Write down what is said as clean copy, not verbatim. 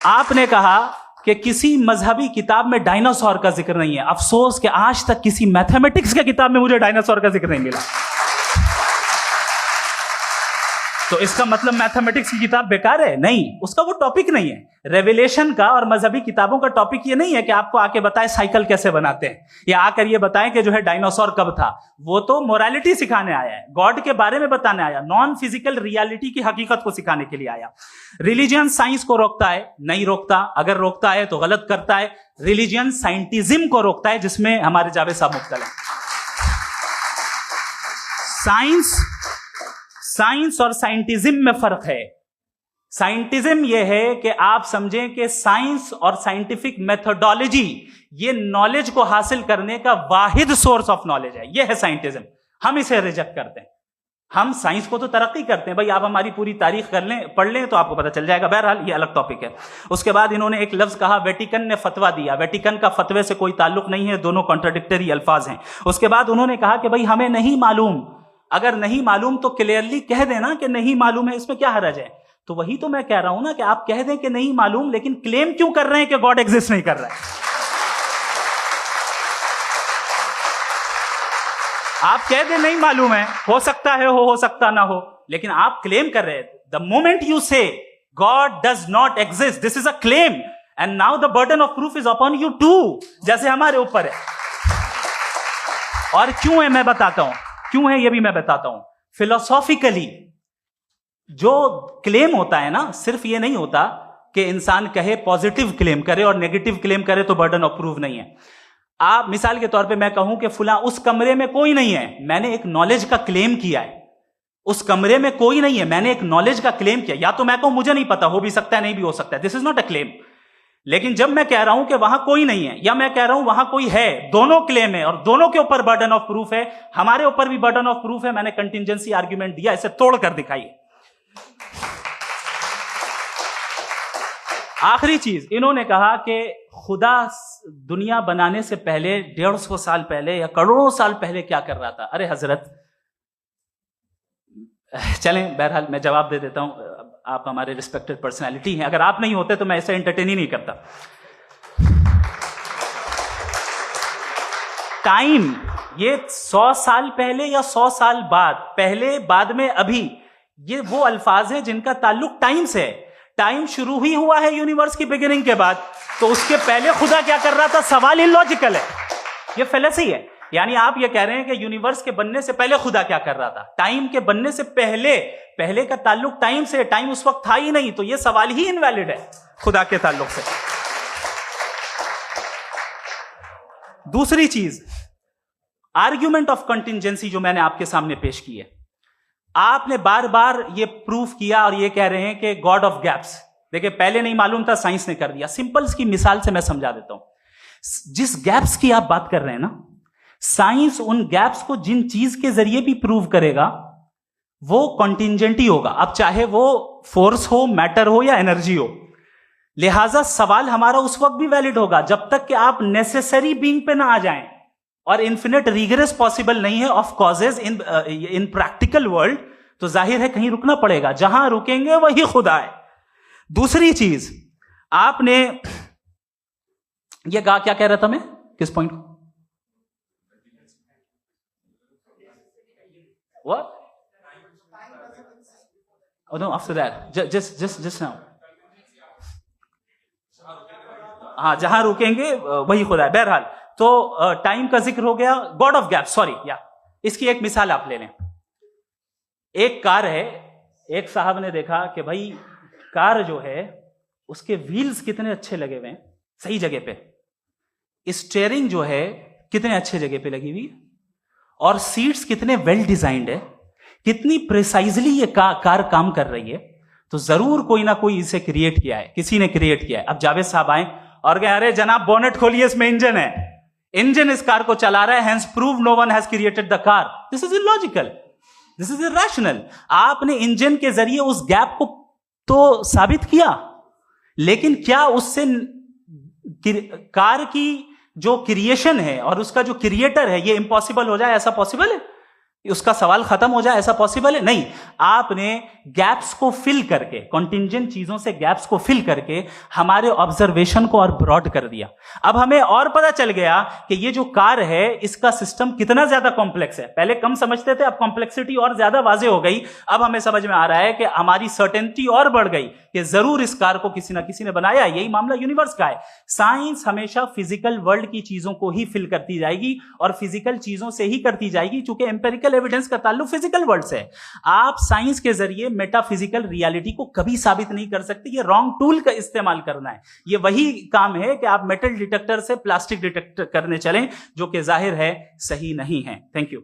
आपने कहा कि किसी मजहबी किताब में डायनासोर का जिक्र नहीं है। अफसोस कि आज तक किसी मैथमेटिक्स के किताब में मुझे डायनासोर का जिक्र नहीं मिला। तो इसका मतलब मैथमेटिक्स की किताब बेकार है? नहीं, उसका वो टॉपिक नहीं है। रेवलेशन का और मजहबी किताबों का टॉपिक ये नहीं है कि आपको आके बताए साइकिल कैसे बनाते हैं, या आकर ये बताएं कि जो है डायनासोर कब था। वो तो मोरालिटी सिखाने आया है, गॉड के बारे में बताने आया, नॉन फिजिकल रियलिटी की हकीकत को सिखाने के लिए आया। रिलीजियन साइंस को रोकता है? नहीं रोकता। अगर रोकता है तो गलत करता है। रिलीजियन साइंटिज्म को रोकता है, जिसमें हमारे जावेद साहब मुब्तला हैं। साइंस और साइंटिज्म में फर्क है। साइंटिज्म यह है कि आप समझें कि साइंस और साइंटिफिक मेथोडोलॉजी ये नॉलेज को हासिल करने का वाहिद सोर्स ऑफ नॉलेज है। यह है साइंटिज्म। हम इसे रिजेक्ट करते हैं। हम साइंस को तो तरक्की करते हैं, भाई आप हमारी पूरी तारीख कर लें, पढ़ लें तो आपको पता चल जाएगा। बहरहाल ये अलग टॉपिक है। उसके बाद इन्होंने एक लफ्ज कहा, वेटिकन ने फतवा दिया। वेटिकन का फतवे से कोई ताल्लुक नहीं है, दोनों कॉन्ट्राडिक्टरी अल्फाज हैं। उसके बाद उन्होंने कहा कि भाई हमें नहीं मालूम। अगर नहीं मालूम तो क्लियरली कह देना कि नहीं मालूम है, इसमें क्या हरज है। तो वही तो मैं कह रहा हूं ना कि आप कह दें कि नहीं मालूम, लेकिन क्लेम क्यों कर रहे हैं कि गॉड एग्जिस्ट नहीं कर रहा है। आप कह दें नहीं मालूम है, हो सकता है हो सकता ना हो, लेकिन आप क्लेम कर रहे हैं। The moment you say God does not exist, this is a claim, and now the burden of proof is upon you too, जैसे हमारे ऊपर है। और क्यों है मैं बताता हूं, क्यों है ये भी मैं बताता हूं। फिलोसॉफिकली जो क्लेम होता है ना, सिर्फ ये नहीं होता कि इंसान कहे पॉजिटिव क्लेम करे और नेगेटिव क्लेम करे तो बर्डन ऑफ प्रूफ नहीं है। आप मिसाल के तौर पे मैं कहूं कि फुला उस कमरे में कोई नहीं है, मैंने एक नॉलेज का क्लेम किया है। उस कमरे में कोई नहीं है, मैंने एक नॉलेज का क्लेम किया। या तो मैं कहूं मुझे नहीं पता, हो भी सकता है नहीं भी हो सकता है, this is not a claim. लेकिन जब मैं कह रहा हूं कि वहां कोई नहीं है, या मैं कह रहा हूं वहां कोई है, दोनों क्लेम है और दोनों के ऊपर बर्डन ऑफ प्रूफ है। हमारे ऊपर भी बर्डन ऑफ प्रूफ है। मैंने कंटिजेंसी आर्ग्यूमेंट दिया, इसे तोड़कर दिखाइए। आखिरी चीज, इन्होंने कहा कि खुदा दुनिया बनाने से पहले 150 साल पहले या करोड़ों साल पहले क्या कर रहा था। अरे हजरत, चलें बहरहाल मैं जवाब दे देता हूं। आप हमारे रिस्पेक्टेड पर्सनालिटी हैं, अगर आप नहीं होते तो मैं इसे एंटरटेन ही नहीं करता। टाइम, ये 100 साल पहले या 100 साल बाद, पहले बाद में अभी, ये वो अल्फाज हैं जिनका ताल्लुक टाइम से है। टाइम शुरू ही हुआ है यूनिवर्स की बिगिनिंग के बाद, तो उसके पहले खुदा क्या कर रहा था? सवाल इलॉजिकल है, ये फेलेसी है। यानी आप ये कह रहे हैं कि यूनिवर्स के बनने से पहले खुदा क्या कर रहा था? टाइम के बनने से पहले, पहले का ताल्लुक टाइम से, टाइम उस वक्त था ही नहीं, तो ये सवाल ही इनवैलिड है खुदा के ताल्लुक से। दूसरी चीज, आर्ग्यूमेंट ऑफ कंटिजेंसी जो मैंने आपके सामने पेश की है, आपने बार बार ये प्रूफ किया और ये कह रहे हैं कि गॉड ऑफ गैप्स। देखिए, पहले नहीं मालूम था, साइंस ने कर दिया। सिंपल्स की मिसाल से मैं समझा देता हूं। जिस गैप्स की आप बात कर रहे हैं ना, साइंस उन गैप्स को जिन चीज के जरिए भी प्रूव करेगा वो कॉन्टिजेंट ही होगा। अब चाहे वो फोर्स हो, मैटर हो या एनर्जी हो। लिहाजा सवाल हमारा उस वक्त भी वैलिड होगा जब तक कि आप नेसेसरी बीइंग पे ना आ जाएं। और इन्फिनिट रिग्रेस पॉसिबल नहीं है of causes in practical world, तो जाहिर है कहीं रुकना पड़ेगा। जहां रुकेंगे वही खुदा है। दूसरी चीज, आपने ये कहा, क्या कह रहा था मैं, किस पॉइंट को? What? Oh no, after that. Just now. हाँ, जहां रुकेंगे वही खुदा है। बहरहाल, तो टाइम का जिक्र हो गया, गॉड ऑफ गैप, सॉरी, या इसकी एक मिसाल आप ले लें। एक कार है, एक साहब ने देखा कि भाई कार जो है उसके व्हील्स कितने अच्छे लगे हुए हैं सही जगह पे, स्टीयरिंग जो है कितने अच्छे जगह पे लगी हुई, और सीट्स कितने वेल डिजाइंड है, कितनी प्रिसाइजली ये कार काम कर रही है। तो जरूर कोई ना कोई इसे क्रिएट किया है, किसी ने क्रिएट किया है। अब जावेद साहब आए और कहे, अरे जनाब बोनेट खोलिए, इसमें इंजन है, इंजन इस कार को चला रहा है, hence prove no one has created the car. This is illogical, this is irrational. आपने इंजन के जरिए उस गैप को तो साबित किया, लेकिन क्या उससे कार की जो क्रिएशन है और उसका जो क्रिएटर है ये इम्पॉसिबल हो जाए? ऐसा पॉसिबल है? उसका सवाल खत्म हो जाए, ऐसा पॉसिबल है? नहीं। आपने गैप्स को फिल करके, कॉन्टिंजेंट चीजों से गैप्स को फिल करके हमारे ऑब्जर्वेशन को और ब्रॉड कर दिया। अब हमें और पता चल गया कि ये जो कार है इसका सिस्टम कितना ज्यादा कॉम्प्लेक्स है। पहले कम समझते थे, अब कॉम्प्लेक्सिटी और ज्यादा वाजे हो गई। अब हमें समझ में आ रहा है कि हमारी सर्टेनिटी और बढ़ गई कि जरूर इस कार को किसी ना किसी ने बनाया। यही मामला यूनिवर्स का है। साइंस हमेशा फिजिकल वर्ल्ड की चीजों को ही फिल करती जाएगी और फिजिकल चीजों से ही करती जाएगी, क्योंकि एम्पेरिकल एविडेंस का ताल्लुक फिजिकल वर्ल्ड से है। आप साइंस के जरिए मेटाफिजिकल रियलिटी को कभी साबित नहीं कर सकते। ये रॉन्ग टूल का इस्तेमाल करना है। ये वही काम है कि आप मेटल डिटेक्टर से प्लास्टिक डिटेक्टर करने चलें, जो कि जाहिर है सही नहीं है। Thank you.